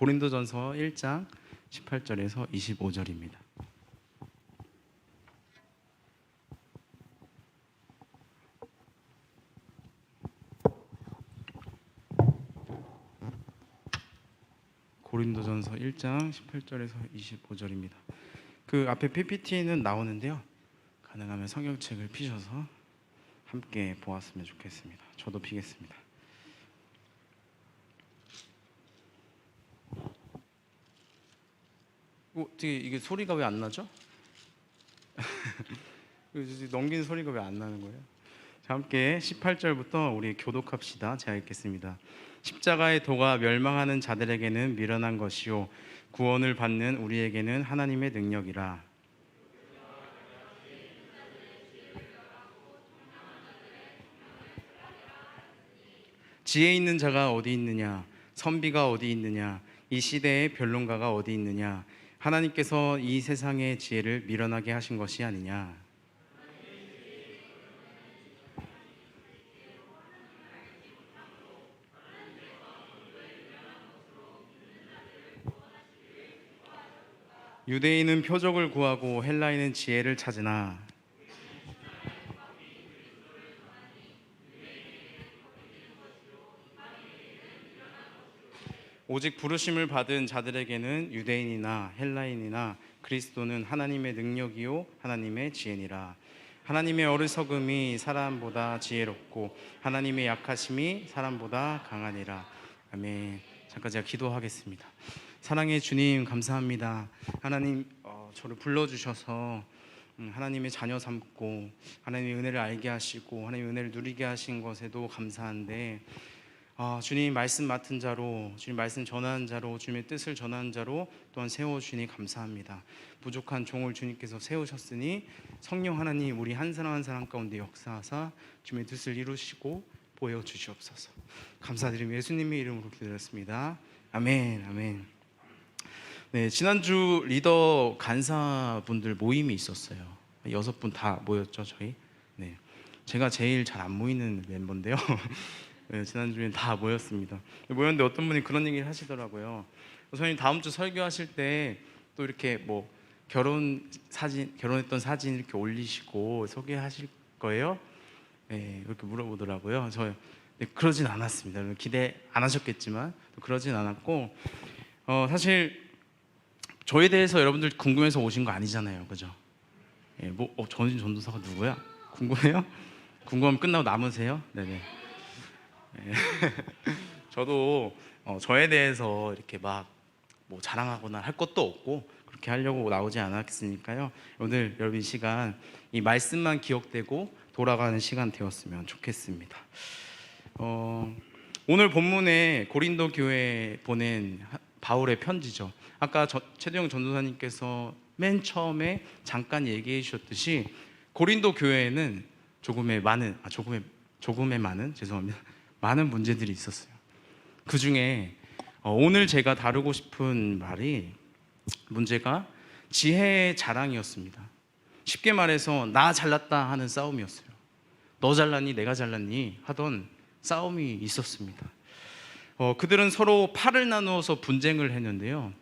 고린도전서 1장 18절에서 25절입니다. 고린도전서 1장 18절에서 25절입니다. 그 앞에 PPT는 나오는데요. 가능하면 성경책을 피셔서 함께 보았으면 좋겠습니다. 저도 피겠습니다. 이게 소리가 왜 안 나죠? 넘기는 소리가 왜 안 나는 거예요? 자, 함께 18절부터 우리 교독합시다. 제가 읽겠습니다. 십자가의 도가 멸망하는 자들에게는 미련한 것이요 구원을 받는 우리에게는 하나님의 능력이라. 지혜 있는 자가 어디 있느냐? 선비가 어디 있느냐? 이 시대의 변론가가 어디 있느냐? 하나님께서 이 세상의 지혜를 미련하게 하신 것이 아니냐? 유대인은 표적을 구하고 헬라인은 지혜를 찾으나 오직 부르심을 받은 자들에게는 유대인이나 헬라인이나 그리스도는 하나님의 능력이요 하나님의 지혜니라. 하나님의 어리석음이 사람보다 지혜롭고 하나님의 약하심이 사람보다 강하니라. 아멘. 잠깐 제가 기도하겠습니다. 사랑의 주님, 감사합니다. 하나님, 저를 불러주셔서 하나님의 자녀 삼고 하나님의 은혜를 알게 하시고 하나님의 은혜를 누리게 하신 것에도 감사한데, 주님 말씀 맡은 자로, 주님 말씀 전하는 자로, 주님의 뜻을 전하는 자로 또한 세워주시니 감사합니다. 부족한 종을 주님께서 세우셨으니 성령 하나님 우리 한 사람 한 사람 가운데 역사하사 주님의 뜻을 이루시고 보여주시옵소서. 감사드리며 예수님의 이름으로 기도드렸습니다. 아멘. 아멘. 네, 지난주 리더 간사분들 모임이 있었어요. 6분 다 모였죠, 저희. 네, 제가 제일 잘 안 모이는 멤버인데요. 네, 지난주엔 다 모였습니다. 모였는데 어떤 분이 그런 얘기를 하시더라고요. 선생님 다음 주 설교하실 때 또 이렇게 뭐 결혼했던 사진 이렇게 올리시고 소개하실 거예요? 네, 이렇게 물어보더라고요. 네, 그러진 않았습니다. 기대 안 하셨겠지만 그러진 않았고, 사실 저에 대해서 여러분들 궁금해서 오신 거 아니잖아요, 그죠? 예, 전진 전도사가 누구야? 궁금해요? 궁금하면 끝나고 남으세요? 네네. 예. 저도 저에 대해서 이렇게 막 뭐 자랑하거나 할 것도 없고 그렇게 하려고 나오지 않았으니까요. 오늘 여러분 이 시간 이 말씀만 기억되고 돌아가는 시간 되었으면 좋겠습니다. 오늘 본문에 고린도 교회에 보낸 바울의 편지죠. 아까 최대영 전도사님께서 맨 처음에 잠깐 얘기해 주셨듯이 고린도 교회에는 조금의 많은 많은 문제들이 있었어요. 그 중에 오늘 제가 다루고 싶은 문제가 지혜의 자랑이었습니다. 쉽게 말해서 나 잘났다 하는 싸움이었어요. 너 잘났니 내가 잘났니 하던 싸움이 있었습니다. 그들은 서로 팔을 나누어서 분쟁을 했는데요.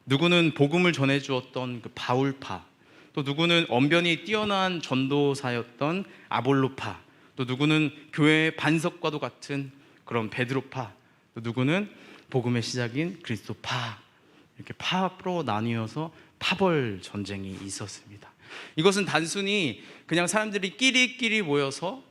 누구는 복음을 전해주었던 그 바울파, 또 누구는 언변이 뛰어난 전도사였던 아볼로파, 또 누구는 교회의 반석과도 같은 그런 베드로파, 또 누구는 복음의 시작인 그리스도파, 이렇게 파로 나뉘어서 파벌 전쟁이 있었습니다. 이것은 단순히 그냥 사람들이 끼리끼리 모여서,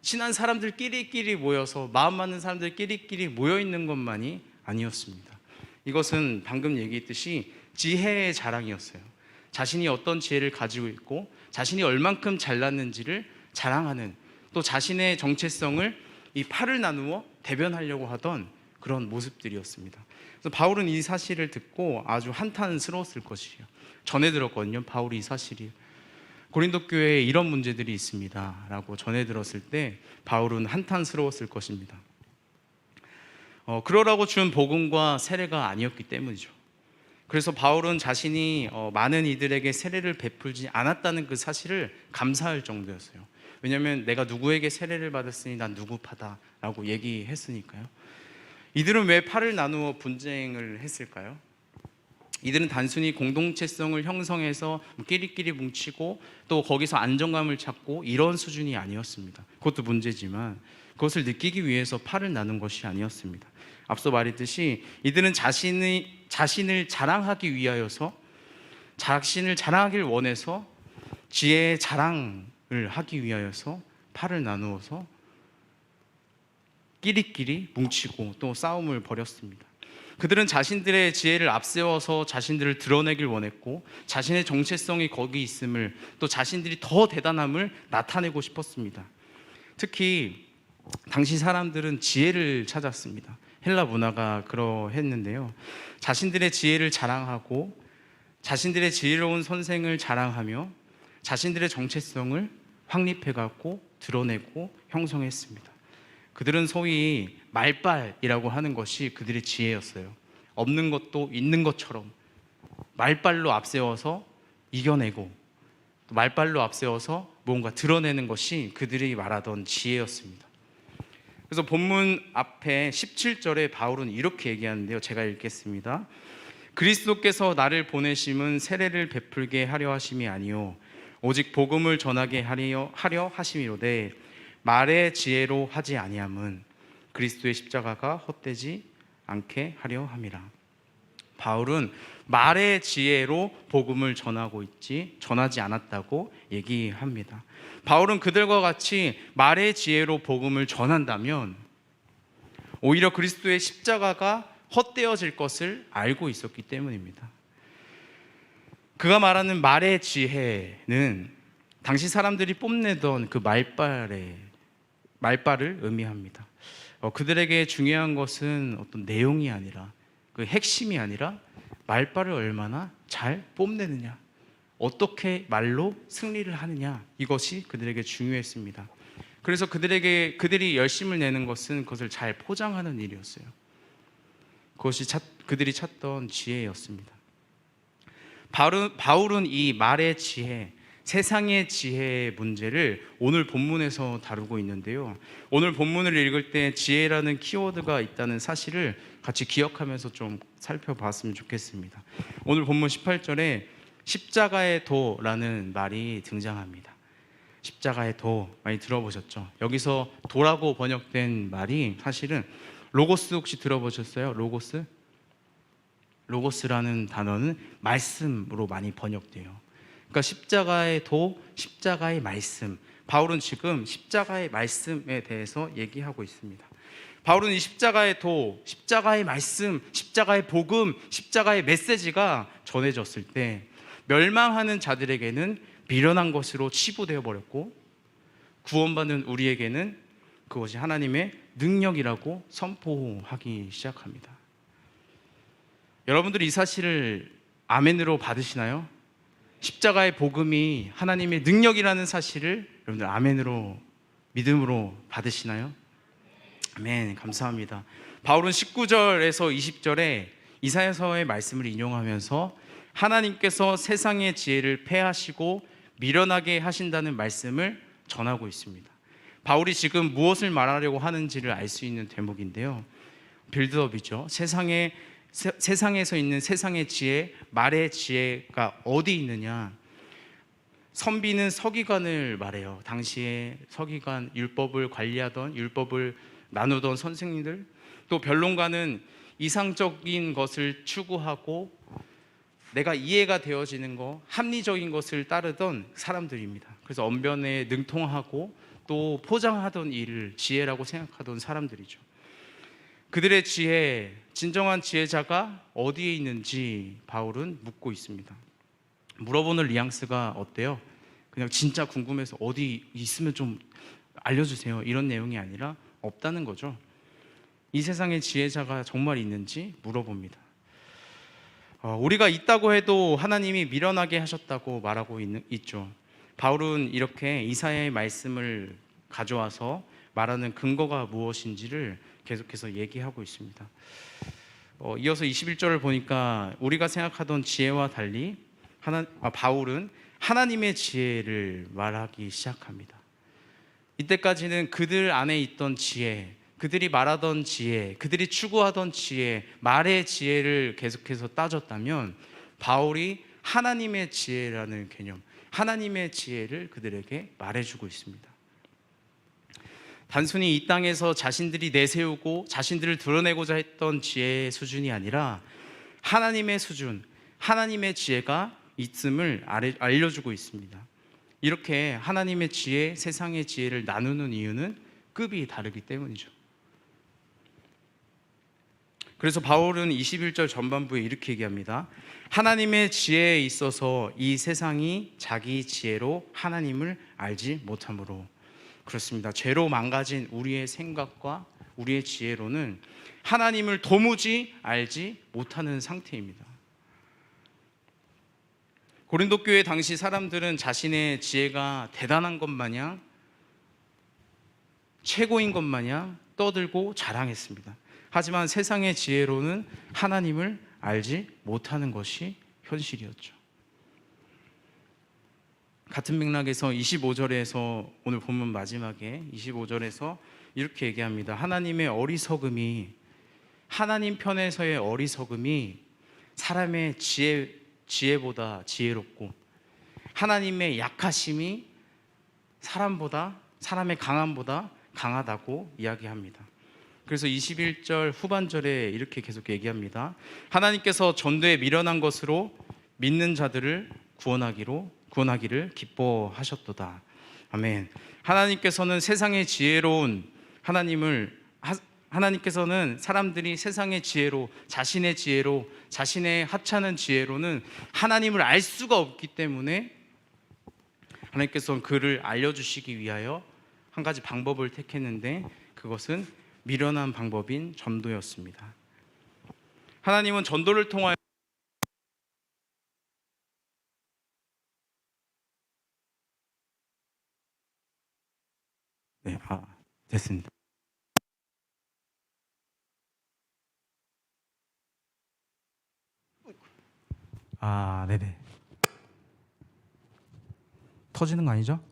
친한 사람들끼리 모여서, 마음 맞는 사람들끼리 모여 있는 것만이 아니었습니다. 이것은 방금 얘기했듯이 지혜의 자랑이었어요. 자신이 어떤 지혜를 가지고 있고 자신이 얼만큼 잘났는지를 자랑하는, 또 자신의 정체성을 이 팔을 나누어 대변하려고 하던 그런 모습들이었습니다. 그래서 바울은 이 사실을 듣고 아주 한탄스러웠을 것이에요. 전해 들었거든요. 바울이 이 사실이 고린도 교회에 이런 문제들이 있습니다 라고 전해 들었을 때 바울은 한탄스러웠을 것입니다. 그러라고 준 복음과 세례가 아니었기 때문이죠. 그래서 바울은 자신이 많은 이들에게 세례를 베풀지 않았다는 그 사실을 감사할 정도였어요. 왜냐하면 내가 누구에게 세례를 받았으니 난 누구 파다 라고 얘기했으니까요. 이들은 왜 팔을 나누어 분쟁을 했을까요? 이들은 단순히 공동체성을 형성해서 끼리끼리 뭉치고 또 거기서 안정감을 찾고 이런 수준이 아니었습니다. 그것도 문제지만 그것을 느끼기 위해서 팔을 나눈 것이 아니었습니다. 앞서 말했듯이 이들은 자신을 자랑하기 위하여서, 자신을 자랑하길 원해서, 지혜의 자랑을 하기 위하여서 팔을 나누어서 끼리끼리 뭉치고 또 싸움을 벌였습니다. 그들은 자신들의 지혜를 앞세워서 자신들을 드러내길 원했고, 자신의 정체성이 거기 있음을, 또 자신들이 더 대단함을 나타내고 싶었습니다. 특히 당시 사람들은 지혜를 찾았습니다. 헬라 문화가 그러했는데요, 자신들의 지혜를 자랑하고 자신들의 지혜로운 선생을 자랑하며 자신들의 정체성을 확립해갖고 드러내고 형성했습니다. 그들은 소위 말빨이라고 하는 것이 그들의 지혜였어요. 없는 것도 있는 것처럼 말빨로 앞세워서 이겨내고, 또 말빨로 앞세워서 뭔가 드러내는 것이 그들이 말하던 지혜였습니다. 그래서 본문 앞에 17절에 바울은 이렇게 얘기하는데요, 제가 읽겠습니다. 그리스도께서 나를 보내심은 세례를 베풀게 하려 하심이 아니요 오직 복음을 전하게 하려 하심이로되 말의 지혜로 하지 아니함은 그리스도의 십자가가 헛되지 않게 하려 함이라. 바울은 말의 지혜로 복음을 전하지 않았다고 얘기합니다. 바울은 그들과 같이 말의 지혜로 복음을 전한다면 오히려 그리스도의 십자가가 헛되어질 것을 알고 있었기 때문입니다. 그가 말하는 말의 지혜는 당시 사람들이 뽐내던 그 말빨을 의미합니다. 그들에게 중요한 것은 어떤 내용이 아니라, 그 핵심이 아니라 말빨을 얼마나 잘 뽐내느냐, 어떻게 말로 승리를 하느냐, 이것이 그들에게 중요했습니다. 그래서 그들이 열심을 내는 것은 그것을 잘 포장하는 일이었어요. 그것이 그들이 찾던 지혜였습니다. 바울은 이 말의 지혜, 세상의 지혜의 문제를 오늘 본문에서 다루고 있는데요, 오늘 본문을 읽을 때 지혜라는 키워드가 있다는 사실을 같이 기억하면서 좀 살펴봤으면 좋겠습니다. 오늘 본문 18절에 십자가의 도라는 말이 등장합니다. 십자가의 도 많이 들어보셨죠? 여기서 도라고 번역된 말이 사실은 로고스, 혹시 들어보셨어요? 로고스라는 단어는 말씀으로 많이 번역돼요. 그러니까 십자가의 도, 십자가의 말씀. 바울은 지금 십자가의 말씀에 대해서 얘기하고 있습니다. 바울은 이 십자가의 도, 십자가의 말씀, 십자가의 복음, 십자가의 메시지가 전해졌을 때 멸망하는 자들에게는 미련한 것으로 치부되어 버렸고, 구원받는 우리에게는 그것이 하나님의 능력이라고 선포하기 시작합니다. 여러분들이 이 사실을 아멘으로 받으시나요? 십자가의 복음이 하나님의 능력이라는 사실을 여러분들 아멘으로, 믿음으로 받으시나요? 아멘, 감사합니다. 바울은 19절에서 20절에 이사야서의 말씀을 인용하면서 하나님께서 세상의 지혜를 패하시고 미련하게 하신다는 말씀을 전하고 있습니다. 바울이 지금 무엇을 말하려고 하는지를 알 수 있는 대목인데요, 빌드업이죠. 세상에서 있는 세상의 지혜, 말의 지혜가 어디 있느냐. 선비는 서기관을 말해요. 당시에 서기관, 율법을 관리하던, 율법을 나누던 선생님들, 또 변론가는 이상적인 것을 추구하고 내가 이해가 되어지는 것, 합리적인 것을 따르던 사람들입니다. 그래서 언변에 능통하고 또 포장하던 일을 지혜라고 생각하던 사람들이죠. 그들의 지혜, 진정한 지혜자가 어디에 있는지 바울은 묻고 있습니다. 물어보는 뉘앙스가 어때요? 그냥 진짜 궁금해서 어디 있으면 좀 알려주세요, 이런 내용이 아니라 없다는 거죠. 이 세상에 지혜자가 정말 있는지 물어봅니다. 우리가 있다고 해도 하나님이 미련하게 하셨다고 말하고 있죠. 바울은 이렇게 이사야의 말씀을 가져와서 말하는 근거가 무엇인지를 계속해서 얘기하고 있습니다. 이어서 21절을 보니까 우리가 생각하던 지혜와 달리 바울은 하나님의 지혜를 말하기 시작합니다. 이때까지는 그들 안에 있던 지혜, 그들이 말하던 지혜, 그들이 추구하던 지혜, 말의 지혜를 계속해서 따졌다면 바울이 하나님의 지혜라는 개념, 하나님의 지혜를 그들에게 말해주고 있습니다. 단순히 이 땅에서 자신들이 내세우고 자신들을 드러내고자 했던 지혜의 수준이 아니라 하나님의 수준, 하나님의 지혜가 있음을 알려주고 있습니다. 이렇게 하나님의 지혜, 세상의 지혜를 나누는 이유는 급이 다르기 때문이죠. 그래서 바울은 21절 전반부에 이렇게 얘기합니다. 하나님의 지혜에 있어서 이 세상이 자기 지혜로 하나님을 알지 못하므로. 그렇습니다. 죄로 망가진 우리의 생각과 우리의 지혜로는 하나님을 도무지 알지 못하는 상태입니다. 고린도 교회 당시 사람들은 자신의 지혜가 대단한 것 마냥, 최고인 것 마냥 떠들고 자랑했습니다. 하지만 세상의 지혜로는 하나님을 알지 못하는 것이 현실이었죠. 같은 맥락에서 25절에서 오늘 본문 마지막에 25절에서 이렇게 얘기합니다. 하나님의 어리석음이, 하나님 편에서의 어리석음이 사람의 지혜보다 지혜롭고 하나님의 약하심이 사람의 강함보다 강하다고 이야기합니다. 그래서 21절 후반절에 이렇게 계속 얘기합니다. 하나님께서 전도에 미련한 것으로 믿는 자들을 구원하기를 기뻐하셨도다. 아멘. 하나님께서는 세상의 지혜로운 하나님께서는 사람들이 세상의 지혜로, 자신의 지혜로, 자신의 하찮은 지혜로는 하나님을 알 수가 없기 때문에 하나님께서는 그를 알려주시기 위하여 한 가지 방법을 택했는데 그것은 미련한 방법인 전도였습니다. 하나님은 전도를 통하여 됐습니다. 네네. 터지는 거 아니죠?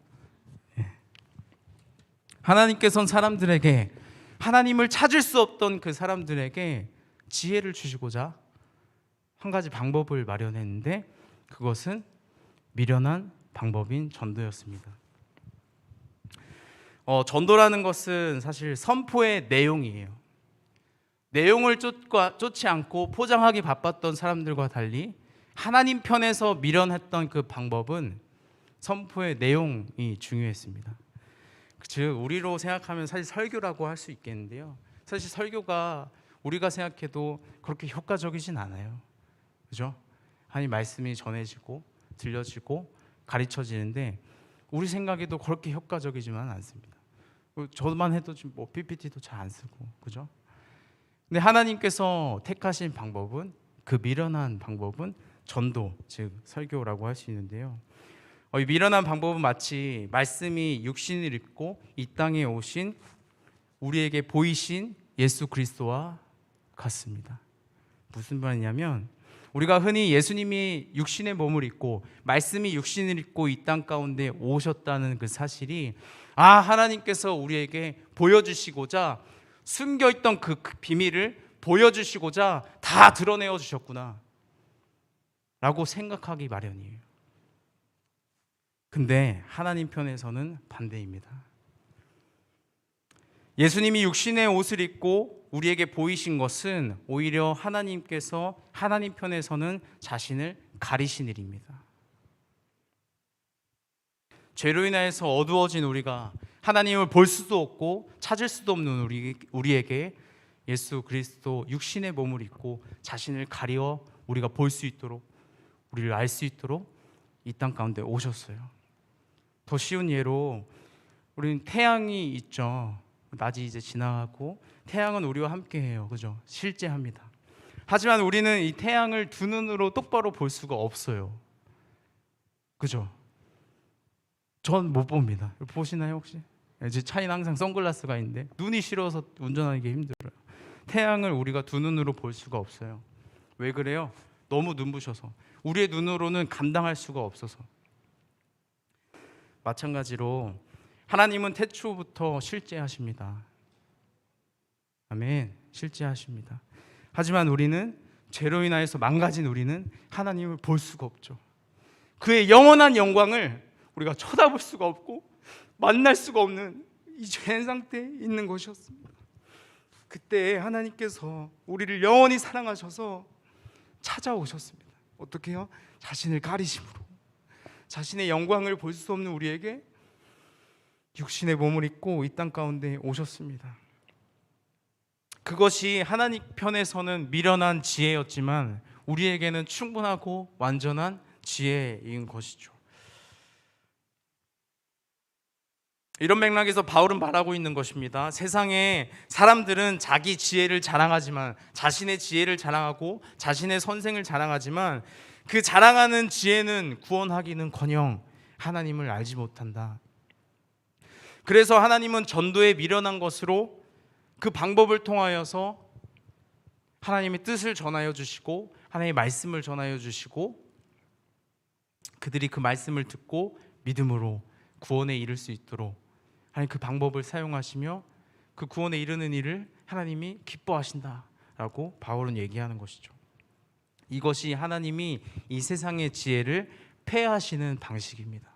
하나님께서는 사람들에게, 하나님을 찾을 수 없던 그 사람들에게 지혜를 주시고자 한 가지 방법을 마련했는데 그것은 미련한 방법인 전도였습니다. 전도라는 것은 사실 선포의 내용이에요. 내용을 쫓지 않고 포장하기 바빴던 사람들과 달리 하나님 편에서 미련했던 그 방법은 선포의 내용이 중요했습니다. 즉 우리로 생각하면 사실 설교라고 할 수 있겠는데요. 사실 설교가 우리가 생각해도 그렇게 효과적이진 않아요. 그죠? 하나님 말씀이 전해지고 들려지고 가르쳐지는데 우리 생각에도 그렇게 효과적이지만 않습니다. 저만 해도 지금 PPT도 잘 안 쓰고, 그죠? 근데 하나님께서 택하신 방법은, 그 미련한 방법은 전도, 즉 설교라고 할 수 있는데요. 이 미련한 방법은 마치 말씀이 육신을 입고 이 땅에 오신 우리에게 보이신 예수 그리스도와 같습니다. 무슨 말이냐면 우리가 흔히 예수님이 육신의 몸을 입고 말씀이 육신을 입고 이 땅 가운데 오셨다는 그 사실이 하나님께서 우리에게 보여주시고자 숨겨있던 그 비밀을 보여주시고자 다 드러내어 주셨구나 라고 생각하기 마련이에요. 근데 하나님 편에서는 반대입니다. 예수님이 육신의 옷을 입고 우리에게 보이신 것은 오히려 하나님께서 하나님 편에서는 자신을 가리신 일입니다. 죄로 인하여서 어두워진 우리가 하나님을 볼 수도 없고 찾을 수도 없는 우리에게 예수 그리스도 육신의 몸을 입고 자신을 가리워 우리가 볼 수 있도록, 우리를 알 수 있도록 이 땅 가운데 오셨어요. 더 쉬운 예로 우리는 태양이 있죠. 낮이 이제 지나가고 태양은 우리와 함께해요. 그죠? 실제합니다. 하지만 우리는 이 태양을 두 눈으로 똑바로 볼 수가 없어요. 그죠? 전 못 봅니다. 보시나요 혹시? 제 차에는 항상 선글라스가 있는데 눈이 싫어서 운전하기 힘들어요. 태양을 우리가 두 눈으로 볼 수가 없어요. 왜 그래요? 너무 눈부셔서. 우리의 눈으로는 감당할 수가 없어서. 마찬가지로 하나님은 태초부터 실제하십니다. 아멘. 실제하십니다. 하지만 우리는 죄로 인하여서 망가진 우리는 하나님을 볼 수가 없죠. 그의 영원한 영광을 우리가 쳐다볼 수가 없고 만날 수가 없는 이 죄인 상태에 있는 것이었습니다. 그때 하나님께서 우리를 영원히 사랑하셔서 찾아오셨습니다. 어떻게 해요? 자신을 가리심으로, 자신의 영광을 볼 수 없는 우리에게 육신의 몸을 입고 이 땅 가운데 오셨습니다. 그것이 하나님 편에서는 미련한 지혜였지만 우리에게는 충분하고 완전한 지혜인 것이죠. 이런 맥락에서 바울은 말하고 있는 것입니다. 세상에 사람들은 자기 지혜를 자랑하지만, 자신의 지혜를 자랑하고 자신의 선생을 자랑하지만 그 자랑하는 지혜는 구원하기는커녕 하나님을 알지 못한다. 그래서 하나님은 전도에 미련한 것으로 그 방법을 통하여서 하나님의 뜻을 전하여 주시고 하나님의 말씀을 전하여 주시고 그들이 그 말씀을 듣고 믿음으로 구원에 이를 수 있도록 하나님 그 방법을 사용하시며 그 구원에 이르는 일을 하나님이 기뻐하신다라고 바울은 얘기하는 것이죠. 이것이 하나님이 이 세상의 지혜를 폐하시는 방식입니다.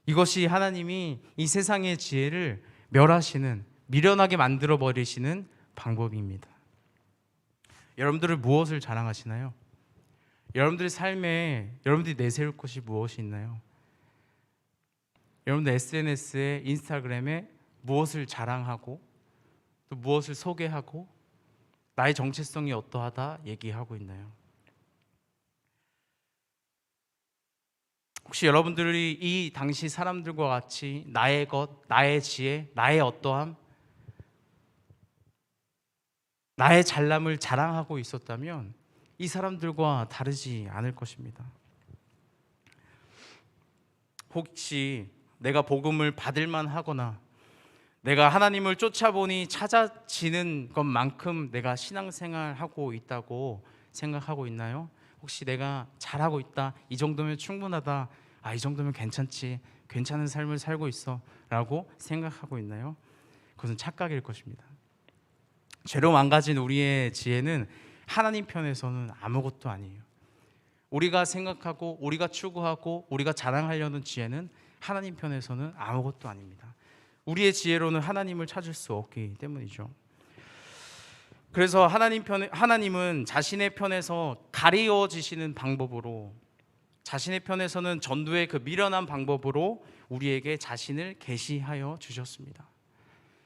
이것이 하나님이 이 세상의 지혜를 멸하시는, 미련하게 만들어 버리시는 방법입니다. 여러분들은 무엇을 자랑하시나요? 여러분들의 삶에 여러분들이 내세울 것이 무엇이 있나요? 여러분들 SNS에, 인스타그램에 무엇을 자랑하고 또 무엇을 소개하고 나의 정체성이 어떠하다 얘기하고 있나요? 혹시 여러분들이 이 당시 사람들과 같이 나의 것, 나의 지혜, 나의 어떠함, 나의 잘남을 자랑하고 있었다면 이 사람들과 다르지 않을 것입니다. 혹시 내가 복음을 받을만 하거나 내가 하나님을 쫓아보니 찾아지는 것만큼 내가 신앙생활하고 있다고 생각하고 있나요? 혹시 내가 잘하고 있다, 이 정도면 충분하다, 이 정도면 괜찮지, 괜찮은 삶을 살고 있어 라고 생각하고 있나요? 그것은 착각일 것입니다. 죄로 망가진 우리의 지혜는 하나님 편에서는 아무것도 아니에요. 우리가 생각하고 우리가 추구하고 우리가 자랑하려는 지혜는 하나님 편에서는 아무것도 아닙니다. 우리의 지혜로는 하나님을 찾을 수 없기 때문이죠. 그래서 하나님은 자신의 편에서 가리워지시는 방법으로, 자신의 편에서는 전도의 그 미련한 방법으로 우리에게 자신을 계시하여 주셨습니다.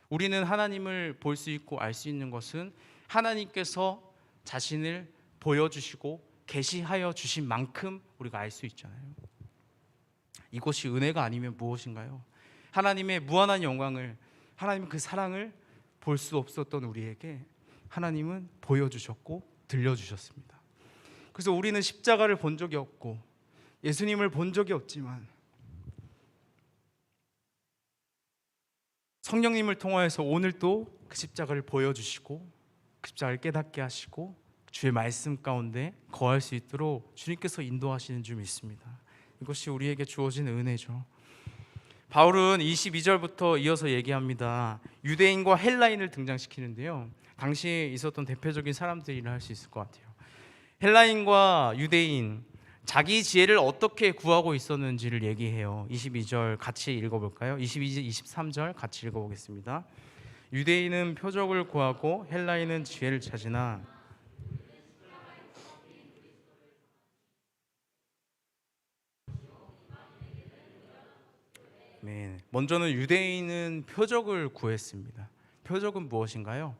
우리는 하나님을 볼 수 있고 알 수 있는 것은 하나님께서 자신을 보여주시고 계시하여 주신 만큼 우리가 알 수 있잖아요. 이것이 은혜가 아니면 무엇인가요? 하나님의 무한한 영광을, 하나님의 그 사랑을 볼 수 없었던 우리에게 하나님은 보여주셨고 들려주셨습니다. 그래서 우리는 십자가를 본 적이 없고 예수님을 본 적이 없지만 성령님을 통하여서 오늘 또 그 십자가를 보여주시고 그 십자가를 깨닫게 하시고 주의 말씀 가운데 거할 수 있도록 주님께서 인도하시는 줄 믿습니다. 이것이 우리에게 주어진 은혜죠. 바울은 22절부터 이어서 얘기합니다. 유대인과 헬라인을 등장시키는데요, 당시에 있었던 대표적인 사람들이라 할 수 있을 것 같아요. 헬라인과 유대인, 자기 지혜를 어떻게 구하고 있었는지를 얘기해요. 22절 같이 읽어볼까요? 22절, 23절 같이 읽어보겠습니다. 유대인은 표적을 구하고 헬라인은 지혜를 찾으나 먼저는 유대인은 표적을 구했습니다. 표적은 무엇인가요?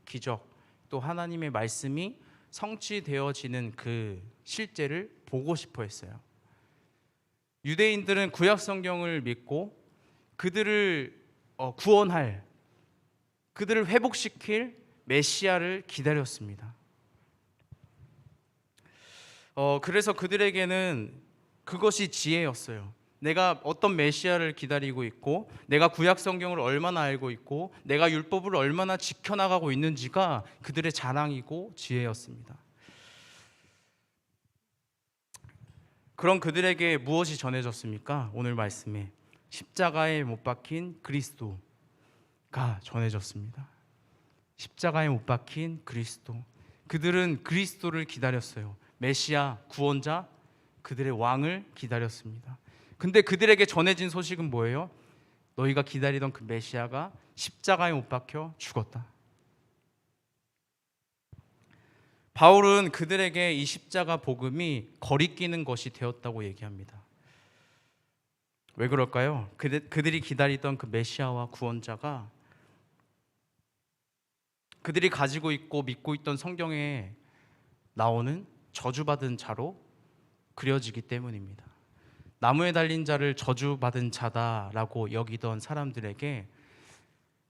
기적, 또 하나님의 말씀이 성취되어지는 그 실제를 보고 싶어 했어요. 유대인들은 구약 성경을 믿고 그들을 구원할, 그들을 회복시킬 메시아를 기다렸습니다. 그래서 그들에게는 그것이 지혜였어요. 내가 어떤 메시아를 기다리고 있고 내가 구약 성경을 얼마나 알고 있고 내가 율법을 얼마나 지켜나가고 있는지가 그들의 자랑이고 지혜였습니다. 그런 그들에게 무엇이 전해졌습니까? 오늘 말씀에 십자가에 못 박힌 그리스도가 전해졌습니다. 십자가에 못 박힌 그리스도. 그들은 그리스도를 기다렸어요. 메시아, 구원자, 그들의 왕을 기다렸습니다. 근데 그들에게 전해진 소식은 뭐예요? 너희가 기다리던 그 메시아가 십자가에 못 박혀 죽었다. 바울은 그들에게 이 십자가 복음이 거리끼는 것이 되었다고 얘기합니다. 왜 그럴까요? 그들이 기다리던 그 메시아와 구원자가 그들이 가지고 있고 믿고 있던 성경에 나오는 저주받은 자로 그려지기 때문입니다. 나무에 달린 자를 저주받은 자다라고 여기던 사람들에게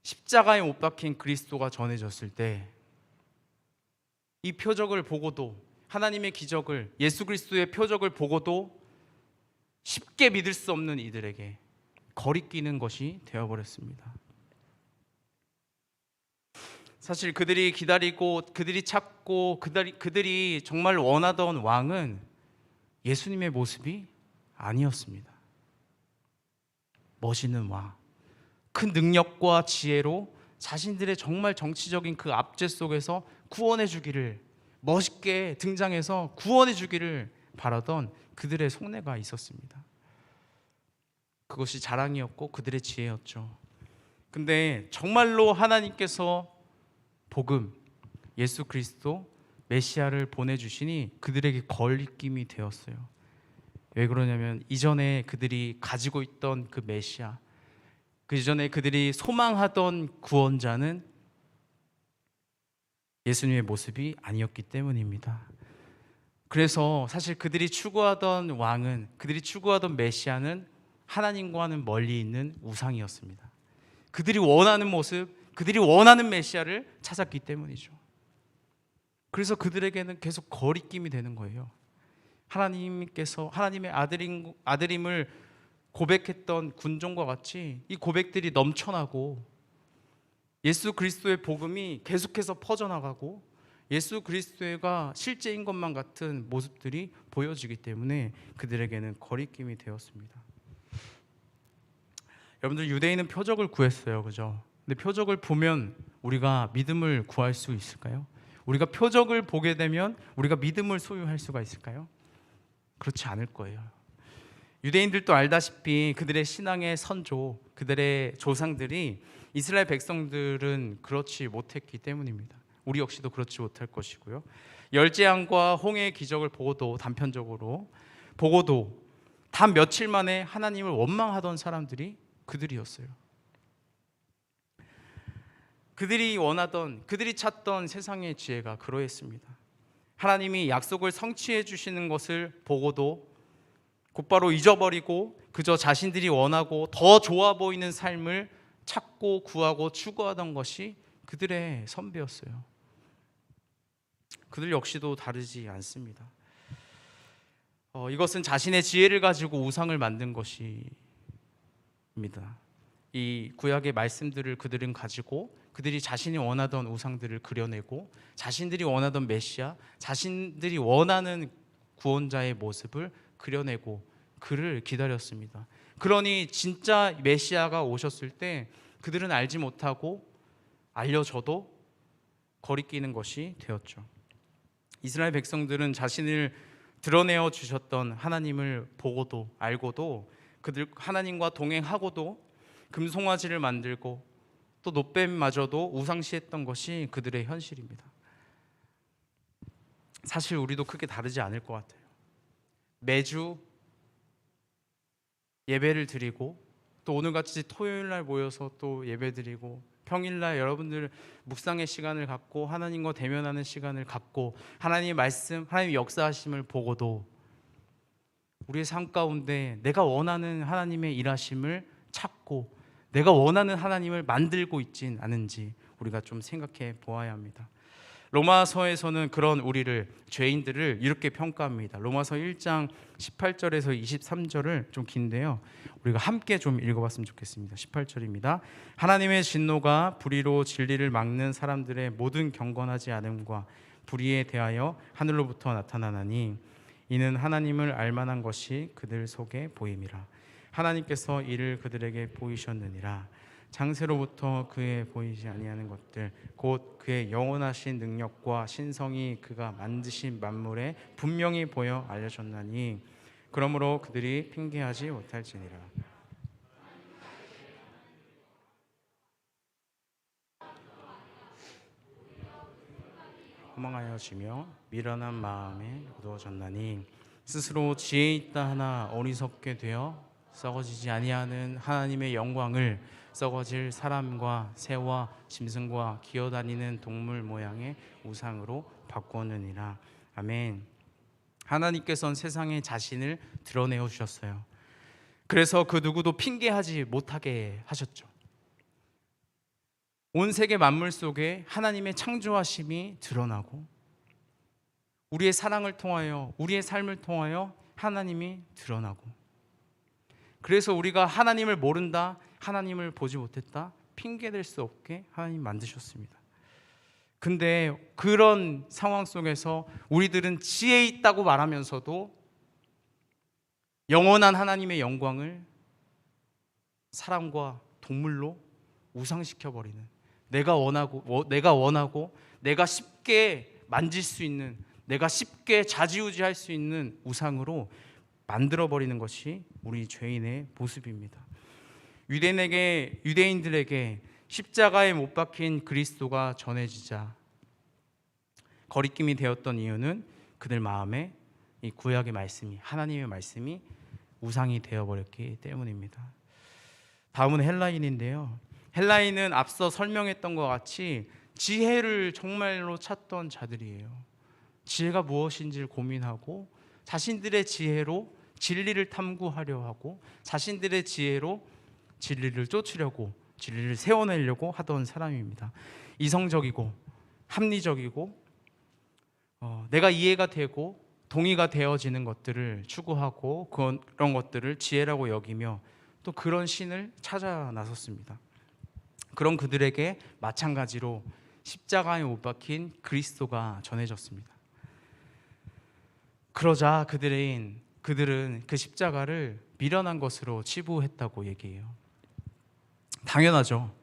십자가에 못 박힌 그리스도가 전해졌을 때 이 표적을 보고도, 하나님의 기적을, 예수 그리스도의 표적을 보고도 쉽게 믿을 수 없는 이들에게 거리끼는 것이 되어버렸습니다. 사실 그들이 기다리고 그들이 찾고 그들이 정말 원하던 왕은 예수님의 모습이 아니었습니다. 멋있는 왕, 큰 능력과 지혜로 자신들의 정말 정치적인 그 압제 속에서 구원해 주기를, 멋있게 등장해서 구원해 주기를 바라던 그들의 속내가 있었습니다. 그것이 자랑이었고 그들의 지혜였죠. 근데 정말로 하나님께서 복음, 예수 그리스도, 메시아를 보내주시니 그들에게 거리낌이 되었어요. 왜 그러냐면 이전에 그들이 가지고 있던 그 메시아, 그 이전에 그들이 소망하던 구원자는 예수님의 모습이 아니었기 때문입니다. 그래서 사실 그들이 추구하던 왕은, 그들이 추구하던 메시아는 하나님과는 멀리 있는 우상이었습니다. 그들이 원하는 모습, 그들이 원하는 메시아를 찾았기 때문이죠. 그래서 그들에게는 계속 거리낌이 되는 거예요. 하나님께서 하나님의 아들임을 고백했던 군종과 같이 이 고백들이 넘쳐나고 예수 그리스도의 복음이 계속해서 퍼져나가고 예수 그리스도가 실제인 것만 같은 모습들이 보여지기 때문에 그들에게는 거리낌이 되었습니다. 여러분들, 유대인은 표적을 구했어요, 그죠? 근데 표적을 보면 우리가 믿음을 구할 수 있을까요? 우리가 표적을 보게 되면 우리가 믿음을 소유할 수가 있을까요? 그렇지 않을 거예요. 유대인들도 알다시피 그들의 신앙의 선조, 그들의 조상들이 이스라엘 백성들은 그렇지 못했기 때문입니다. 우리 역시도 그렇지 못할 것이고요. 열재앙과 홍해의 기적을 보고도, 단편적으로 보고도 단 며칠 만에 하나님을 원망하던 사람들이 그들이었어요. 그들이 원하던, 그들이 찾던 세상의 지혜가 그러했습니다. 하나님이 약속을 성취해 주시는 것을 보고도 곧바로 잊어버리고 그저 자신들이 원하고 더 좋아 보이는 삶을 찾고 구하고 추구하던 것이 그들의 선배였어요. 그들 역시도 다르지 않습니다. 이것은 자신의 지혜를 가지고 우상을 만든 것입니다. 이 구약의 말씀들을 그들은 가지고 그들이 자신이 원하던 우상들을 그려내고 자신들이 원하던 메시아, 자신들이 원하는 구원자의 모습을 그려내고 그를 기다렸습니다. 그러니 진짜 메시아가 오셨을 때 그들은 알지 못하고 알려져도 거리끼는 것이 되었죠. 이스라엘 백성들은 자신을 드러내어 주셨던 하나님을 보고도 알고도 그들 하나님과 동행하고도 금송아지를 만들고 또 놋뱀마저도 우상시했던 것이 그들의 현실입니다. 사실 우리도 크게 다르지 않을 것 같아요. 매주 예배를 드리고 또 오늘같이 토요일날 모여서 또 예배 드리고 평일날 여러분들 묵상의 시간을 갖고 하나님과 대면하는 시간을 갖고 하나님의 말씀, 하나님의 역사하심을 보고도 우리의 삶 가운데 내가 원하는 하나님의 일하심을 찾고 내가 원하는 하나님을 만들고 있진 않은지 우리가 좀 생각해 보아야 합니다. 로마서에서는 그런 우리를, 죄인들을 이렇게 평가합니다. 로마서 1장 18절에서 23절을 좀 긴데요, 우리가 함께 좀 읽어봤으면 좋겠습니다. 18절입니다. 하나님의 진노가 불의로 진리를 막는 사람들의 모든 경건하지 않음과 불의에 대하여 하늘로부터 나타나나니 이는 하나님을 알만한 것이 그들 속에 보임이라. 하나님께서 이를 그들에게 보이셨느니라. 장세로부터 그의 보이지 아니하는 것들 곧 그의 영원하신 능력과 신성이 그가 만드신 만물에 분명히 보여 알려졌나니 그러므로 그들이 핑계하지 못할지니라. 허망하여지며 미련한 마음에 어두워졌나니 스스로 지혜 있다 하나 어리석게 되어 썩어지지 아니하는 하나님의 영광을 썩어질 사람과 새와 짐승과 기어다니는 동물 모양의 우상으로 바꾸느니라. 아멘. 하나님께서는 세상에 자신을 드러내어 주셨어요. 그래서 그 누구도 핑계하지 못하게 하셨죠. 온 세계 만물 속에 하나님의 창조하심이 드러나고 우리의 사랑을 통하여 우리의 삶을 통하여 하나님이 드러나고 그래서 우리가 하나님을 모른다, 하나님을 보지 못했다 핑계댈 수 없게 하나님 만드셨습니다. 근데 그런 상황 속에서 우리들은 지혜 있다고 말하면서도 영원한 하나님의 영광을 사람과 동물로 우상시켜버리는 내가 원하고 내가 쉽게 만질 수 있는 내가 쉽게 좌지우지할 수 있는 우상으로 만들어버리는 것이 우리 죄인의 모습입니다. 유대인들에게 십자가에 못 박힌 그리스도가 전해지자 거리낌이 되었던 이유는 그들 마음에 이 구약의 말씀이 하나님의 말씀이 우상이 되어버렸기 때문입니다. 다음은 헬라인인데요. 헬라인은 앞서 설명했던 것 같이 지혜를 정말로 찾던 자들이에요. 지혜가 무엇인지를 고민하고 자신들의 지혜로 진리를 탐구하려 하고 자신들의 지혜로 진리를 쫓으려고 진리를 세워내려고 하던 사람입니다. 이성적이고 합리적이고 내가 이해가 되고 동의가 되어지는 것들을 추구하고 그런 것들을 지혜라고 여기며 또 그런 신을 찾아 나섰습니다. 그런 그들에게 마찬가지로 십자가에 못 박힌 그리스도가 전해졌습니다. 그러자 그들은 그 십자가를 미련한 것으로 치부했다고 얘기해요. 당연하죠.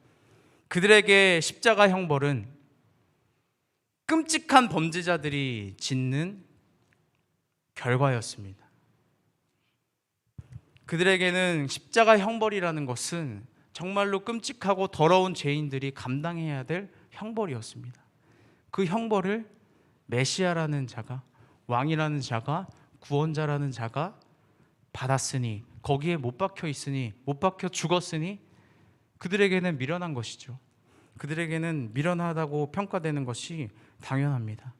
그들에게 십자가 형벌은 끔찍한 범죄자들이 짓는 결과였습니다. 그들에게는 십자가 형벌이라는 것은 정말로 끔찍하고 더러운 죄인들이 감당해야 될 형벌이었습니다. 그 형벌을 메시아라는 자가, 왕이라는 자가, 구원자라는 자가 받았으니, 거기에 못 박혀 있으니, 못 박혀 죽었으니 그들에게는 미련한 것이죠. 그들에게는 미련하다고 평가되는 것이 당연합니다.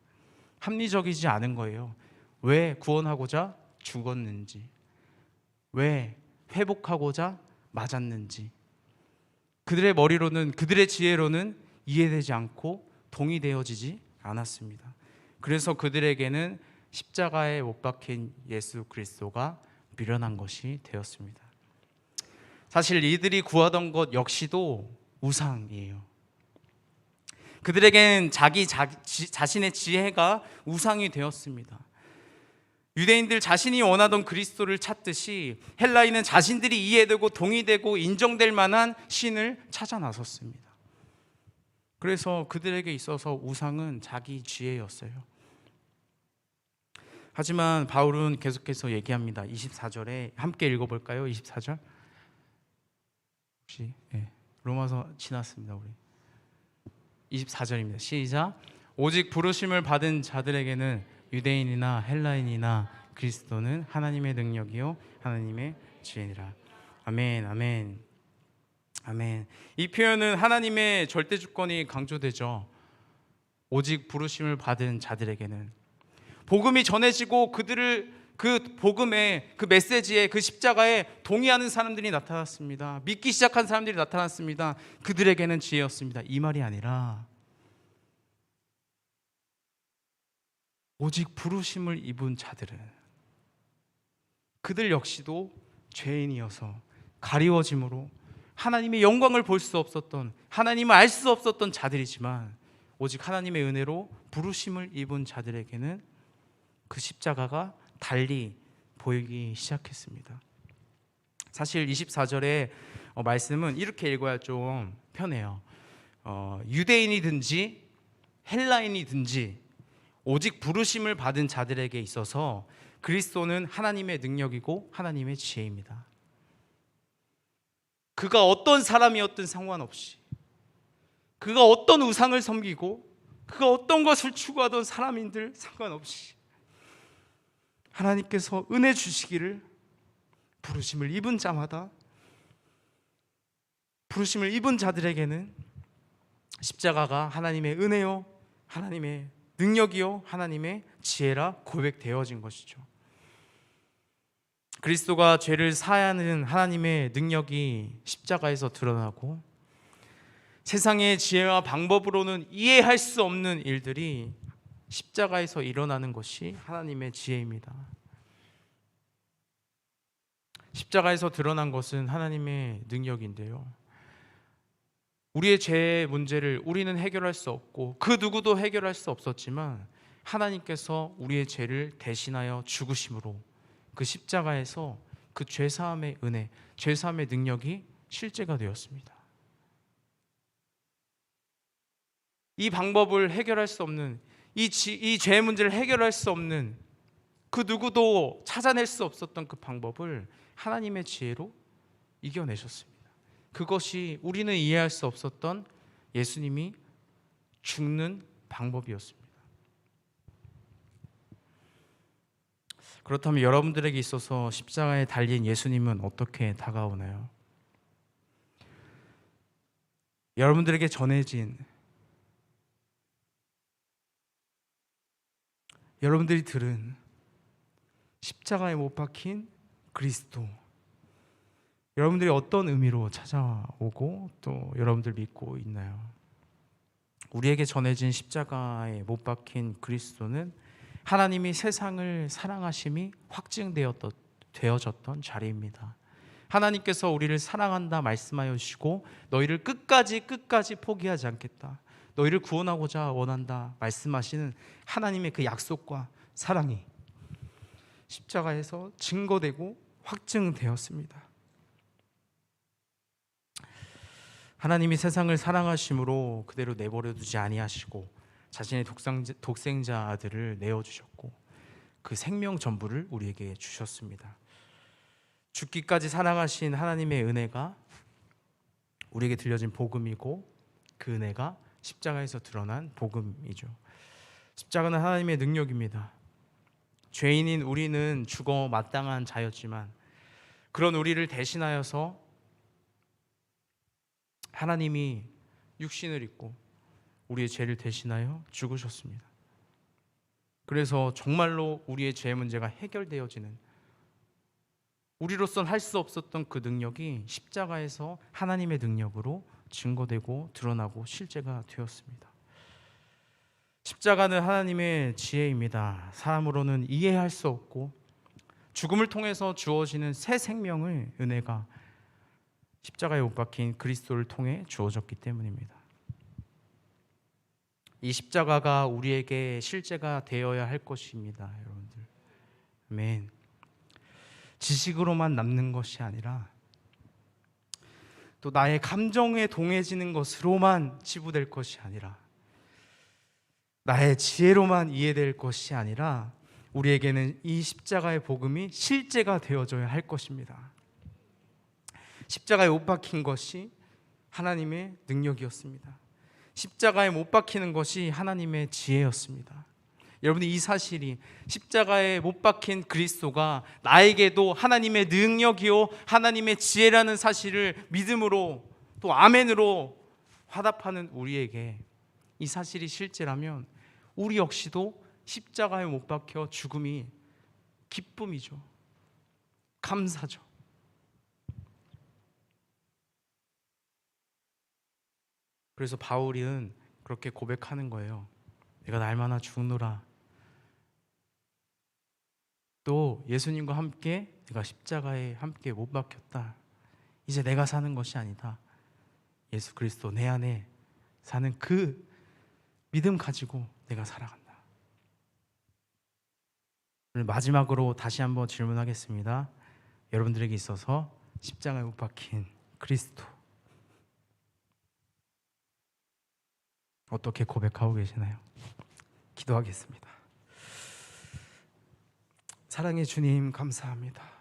합리적이지 않은 거예요. 왜 구원하고자 죽었는지, 왜 회복하고자 맞았는지 그들의 머리로는, 그들의 지혜로는 이해되지 않고 동의되어지지 않았습니다. 그래서 그들에게는 십자가에 못 박힌 예수 그리스도가 미련한 것이 되었습니다. 사실 이들이 구하던 것 역시도 우상이에요. 그들에게는 자신의 지혜가 우상이 되었습니다. 유대인들 자신이 원하던 그리스도를 찾듯이 헬라인은 자신들이 이해되고 동의되고 인정될 만한 신을 찾아 나섰습니다. 그래서 그들에게 있어서 우상은 자기 지혜였어요. 하지만 바울은 계속해서 얘기합니다. 24절에 함께 읽어볼까요? 24절 혹시 로마서 지났습니다. 우리 24절입니다. 시작. 오직 부르심을 받은 자들에게는 유대인이나 헬라인이나 그리스도는 하나님의 능력이요 하나님의 지혜니라. 아멘, 아멘, 아멘. 이 표현은 하나님의 절대 주권이 강조되죠. 오직 부르심을 받은 자들에게는 복음이 전해지고 그들을 그 복음에, 그 메시지에, 그 십자가에 동의하는 사람들이 나타났습니다. 믿기 시작한 사람들이 나타났습니다. 그들에게는 지혜였습니다. 이 말이 아니라 오직 부르심을 입은 자들은 그들 역시도 죄인이어서 가리워짐으로 하나님의 영광을 볼 수 없었던, 하나님을 알 수 없었던 자들이지만 오직 하나님의 은혜로 부르심을 입은 자들에게는 그 십자가가 달리 보이기 시작했습니다. 사실 24절에 말씀은 이렇게 읽어야 좀 편해요. 유대인이든지 헬라인이든지 오직 부르심을 받은 자들에게 있어서 그리스도는 하나님의 능력이고 하나님의 지혜입니다. 그가 어떤 사람이었든 상관없이, 그가 어떤 우상을 섬기고 그가 어떤 것을 추구하던 사람인들 상관없이 하나님께서 은혜 주시기를 부르심을 입은 자마다, 부르심을 입은 자들에게는 십자가가 하나님의 은혜요, 하나님의 능력이요, 하나님의 지혜라 고백되어진 것이죠. 그리스도가 죄를 사하는 하나님의 능력이 십자가에서 드러나고 세상의 지혜와 방법으로는 이해할 수 없는 일들이 십자가에서 일어나는 것이 하나님의 지혜입니다. 십자가에서 드러난 것은 하나님의 능력인데요, 우리의 죄의 문제를 우리는 해결할 수 없고 그 누구도 해결할 수 없었지만 하나님께서 우리의 죄를 대신하여 죽으심으로 그 십자가에서 그 죄사함의 은혜, 죄사함의 능력이 실제가 되었습니다. 이 방법을 해결할 수 없는, 이 죄의 문제를 해결할 수 없는 그 누구도 찾아낼 수 없었던 그 방법을 하나님의 지혜로 이겨내셨습니다. 그것이 우리는 이해할 수 없었던 예수님이 죽는 방법이었습니다. 그렇다면 여러분들에게 있어서 십자가에 달린 예수님은 어떻게 다가오나요? 여러분들에게 전해진, 여러분들이 들은 십자가에 못 박힌 그리스도, 여러분들이 어떤 의미로 찾아오고 또 여러분들 믿고 있나요? 우리에게 전해진 십자가에 못 박힌 그리스도는 하나님이 세상을 사랑하심이 확증되어졌던 자리입니다. 하나님께서 우리를 사랑한다 말씀하여 주시고 너희를 끝까지 포기하지 않겠다, 너희를 구원하고자 원한다 말씀하시는 하나님의 그 약속과 사랑이 십자가에서 증거되고 확증되었습니다. 하나님이 세상을 사랑하심으로 그대로 내버려 두지 아니하시고 자신의 독생자 아들을 내어주셨고 그 생명 전부를 우리에게 주셨습니다. 죽기까지 사랑하신 하나님의 은혜가 우리에게 들려진 복음이고 그 은혜가 십자가에서 드러난 복음이죠. 십자가는 하나님의 능력입니다. 죄인인 우리는 죽어 마땅한 자였지만 그런 우리를 대신하여서 하나님이 육신을 입고 우리의 죄를 대신하여 죽으셨습니다. 그래서 정말로 우리의 죄 문제가 해결되어지는, 우리로선 할 수 없었던 그 능력이 십자가에서 하나님의 능력으로 증거되고 드러나고 실제가 되었습니다. 십자가는 하나님의 지혜입니다. 사람으로는 이해할 수 없고 죽음을 통해서 주어지는 새 생명의 은혜가 십자가에 못 박힌 그리스도를 통해 주어졌기 때문입니다. 이 십자가가 우리에게 실제가 되어야 할 것입니다, 여러분들. 아멘. 지식으로만 남는 것이 아니라 또 나의 감정에 동해지는 것으로만 치부될 것이 아니라 나의 지혜로만 이해될 것이 아니라 우리에게는 이 십자가의 복음이 실제가 되어져야 할 것입니다. 십자가에 못 박힌 것이 하나님의 능력이었습니다. 십자가에 못 박히는 것이 하나님의 지혜였습니다. 여러분이 이 사실이, 십자가에 못 박힌 그리스도가 나에게도 하나님의 능력이요 하나님의 지혜라는 사실을 믿음으로 또 아멘으로 화답하는 우리에게 이 사실이 실제라면 우리 역시도 십자가에 못 박혀 죽음이 기쁨이죠. 감사죠. 그래서 바울은 그렇게 고백하는 거예요. 내가 날마다 죽노라. 또 예수님과 함께 내가 십자가에 함께 못 박혔다. 이제 내가 사는 것이 아니다. 예수 그리스도 내 안에 사는 그 믿음 가지고 내가 살아간다. 오늘 마지막으로 다시 한번 질문하겠습니다. 여러분들에게 있어서 십자가에 못 박힌 그리스도. 어떻게 고백하고 계시나요? 기도하겠습니다. 사랑의 주님, 감사합니다.